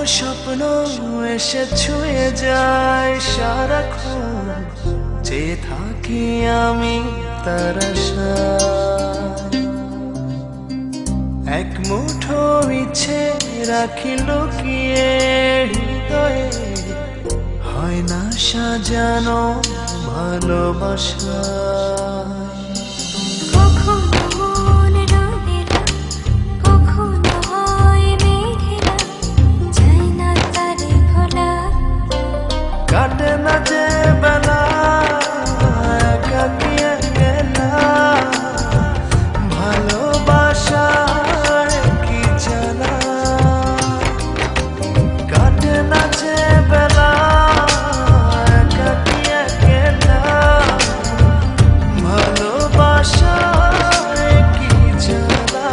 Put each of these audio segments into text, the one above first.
স্বপ্ন এসে ছুঁয়ে যায় সারাক্ষণ, চেয়ে থাকি আমি তার আশায়। এক মুঠো ইচ্ছে রাখি লুকিয়ে হৃদয়ে, হয় না সাজানো ভালোবাসা। কাটে না যে বেলা একাকী একলা, ভালোবাসায় কি জানা। কাটে না যে বেলা একাকী একলা, ভালোবাসায় কি জানা।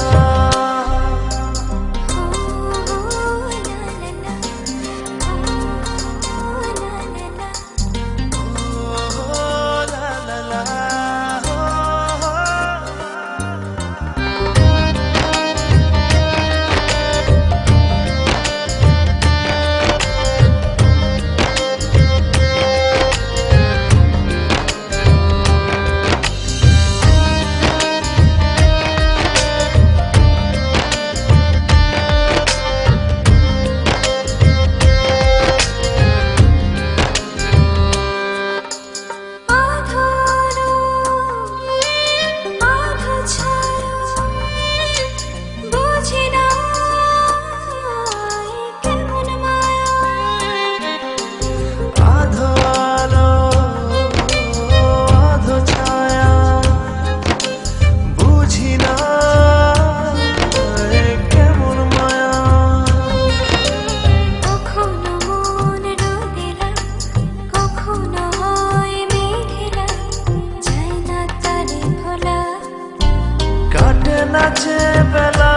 নাচে বেলা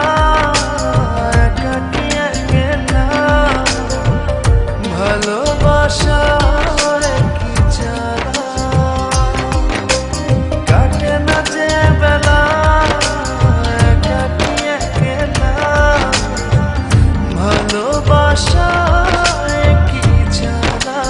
একাকী একলা, ভালোবাসার কি জ্বালা। কাটে না যে বেলা একাকী একলা, ভালোবাসার কি জ্বালা।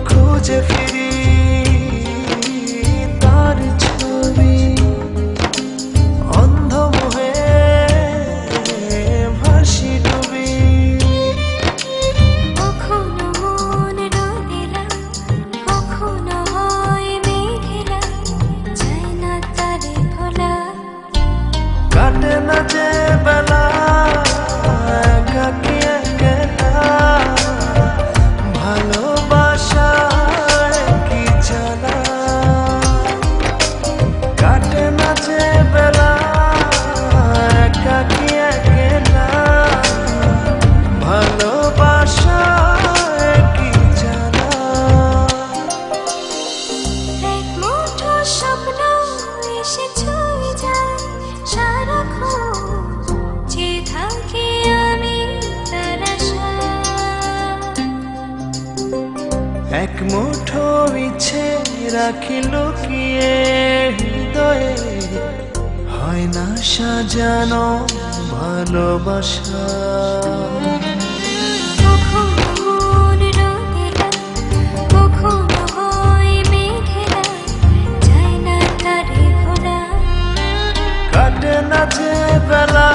খুঁজে ফিরি তার ছবি, অন্ধ মোহে ভাসি ডুবি। কখনো মন রোদেলা, কখনো হয় মেঘেলা, যায় না তারে ভোলা। কাটে না যে বেলা একাকী একলা, ভালোবাসা কি জানা। কাটে না যে বেলা একাকী একলা, ভালোবাসা কি জানা। এক মুঠো স্বপ্ন এসে ছুঁয়ে যায় সারাক্ষণ, চেয়ে থাকি আমি তার আশায়। এক মুঠো ইচ্ছে রাখি লুকিয়ে হৃদয়ে, হয় না সাজানো ভালোবাসা। কখনো মন রোদেলা, কখনো হয় মেঘেলা, যায় না তারে ভোলা। কাটে না যে বেলা